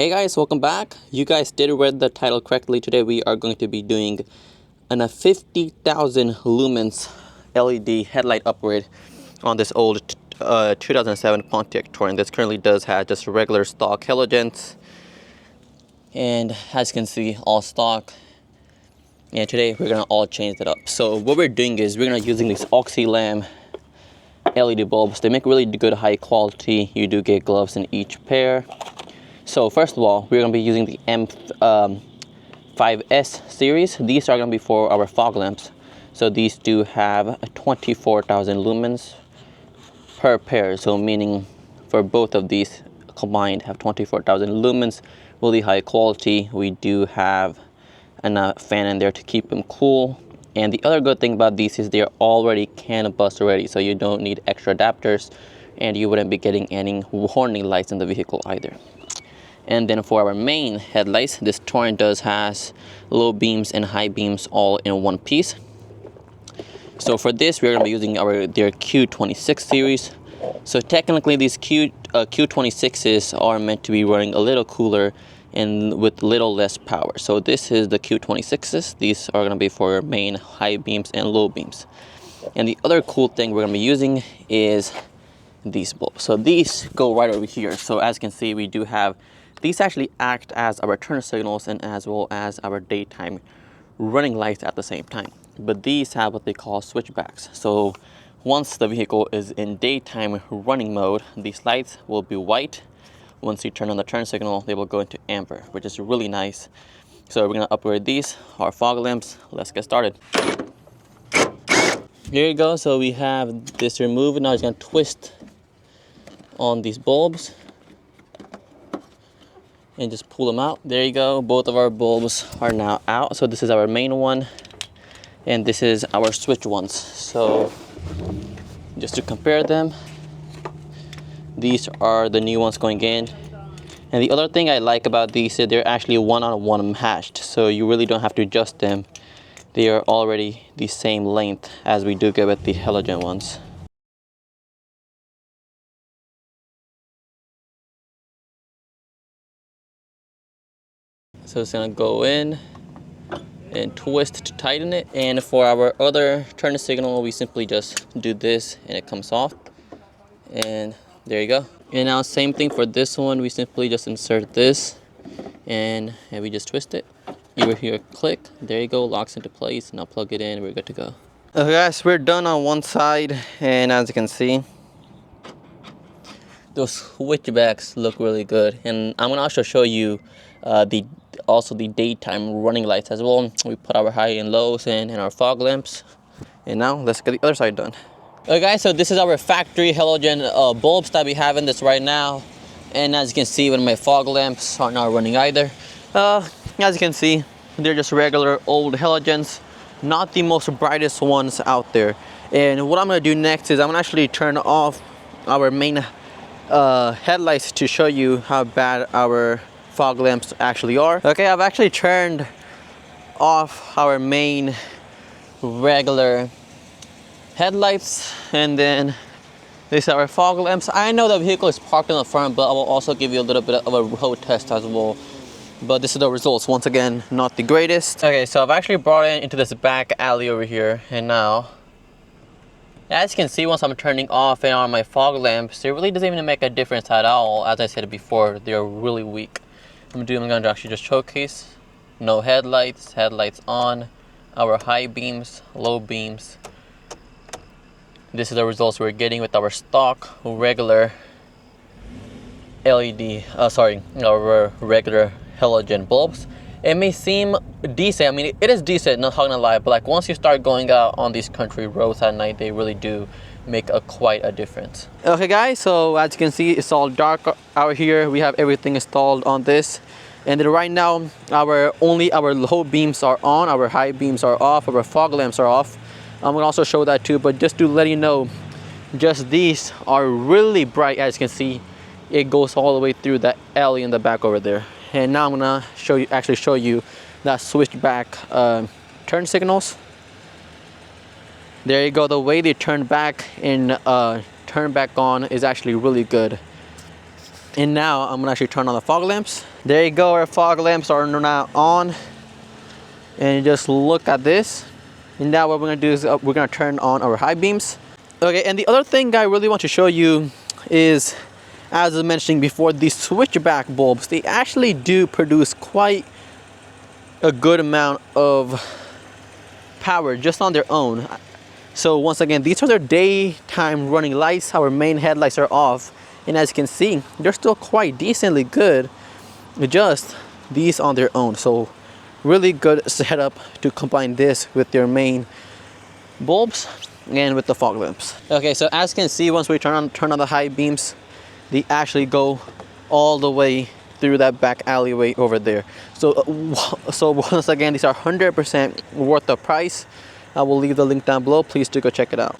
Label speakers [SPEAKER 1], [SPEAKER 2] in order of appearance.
[SPEAKER 1] Hey guys, welcome back. You guys did read the title correctly. Today we are going to be doing a 50,000 lumens LED headlight upgrade on this old 2007 Pontiac Touring. This currently does have just regular stock halogens, and as you can see, all stock. And today we're gonna all change it up. So what we're doing is we're gonna using these Auxilium LED bulbs. They make really good high quality. You do get gloves in each pair. So first of all, we're going to be using the M5S series. These are going to be for our fog lamps. So these do have 24,000 lumens per pair. So meaning for both of these combined have 24,000 lumens, really high quality. We do have a fan in there to keep them cool. And the other good thing about these is they're already CAN bus ready. So you don't need extra adapters, and you wouldn't be getting any warning lights in the vehicle either. And then for our main headlights, this Touring does has low beams and high beams all in one piece. So for this, we're going to be using their Q26 series. So technically, these Q26s are meant to be running a little cooler and with little less power. So this is the Q26s. These are going to be for main high beams and low beams. And the other cool thing we're going to be using is these bulbs. So these go right over here. So as you can see, we do have these actually act as our turn signals and as well as our daytime running lights at the same time. But these have what they call switchbacks. So once the vehicle is in daytime running mode, these lights will be white. Once you turn on the turn signal, they will go into amber, which is really nice. So we're gonna upgrade these, our fog lamps. Let's get started. Here you go. So we have this removed. Now it's gonna twist on these bulbs and just pull them out. There you go. Both of our bulbs are now out. So this is our main one and this is our switch ones. So just to compare them, these are the new ones going in. And the other thing I like about these is they're actually one-on-one matched. So you really don't have to adjust them. They are already the same length as we do get with the halogen ones. So it's gonna go in and twist to tighten it. And for our other turn signal, we simply just do this and it comes off. And there you go. And now same thing for this one. We simply just insert this and we just twist it. You will hear a click. There you go, locks into place. Now plug it in, we're good to go. Okay guys, we're done on one side, and as you can see, those switchbacks look really good. And I'm gonna also show you the daytime running lights as well. We put our high and lows in and our fog lamps. And now let's get the other side done. Okay guys, so this is our factory halogen bulbs that we have in this right now. And as you can see, when my fog lamps are not running either. As you can see, they're just regular old halogens, not the most brightest ones out there. And what I'm gonna do next is I'm gonna actually turn off our main headlights to show you how bad our fog lamps actually are. Okay, I've actually turned off our main regular headlights, and then these are our fog lamps. I know the vehicle is parked in the front, but I will also give you a little bit of a road test as well. But this is the results. Once again, not the greatest. Okay, so I've actually brought it into this back alley over here, and now, as you can see, once I'm turning off and on my fog lamps, it really doesn't even make a difference at all. As I said before, they're really weak. I'm going to actually just showcase. No headlights, headlights on, our high beams, low beams. This is the results we're getting with our stock regular LED, our regular halogen bulbs. It may seem decent. I mean, it is decent, not gonna lie, but like once you start going out on these country roads at night, they really do make quite a difference. Okay guys, so as you can see, it's all dark out here. We have everything installed on this. And then right now, only our low beams are on, our high beams are off, our fog lamps are off. I'm gonna also show that too, but just to let you know, just these are really bright. As you can see, it goes all the way through that alley in the back over there. And now I'm gonna actually show you that switchback turn signals. There you go. The way they turn back and turn back on is actually really good. And now I'm gonna actually turn on the fog lamps. There you go, our fog lamps are now on. And just look at this. And now what we're gonna do is we're gonna turn on our high beams. Okay, and the other thing I really want to show you is, as I was mentioning before, these switchback bulbs, they actually do produce quite a good amount of power just on their own. So once again, these are their daytime running lights. Our main headlights are off. And as you can see, they're still quite decently good with just these on their own. So really good setup to combine this with your main bulbs and with the fog lamps. Okay, so as you can see, once we turn on the high beams, they actually go all the way through that back alleyway over there. So once again, these are 100% worth the price. I will leave the link down below. Please do go check it out.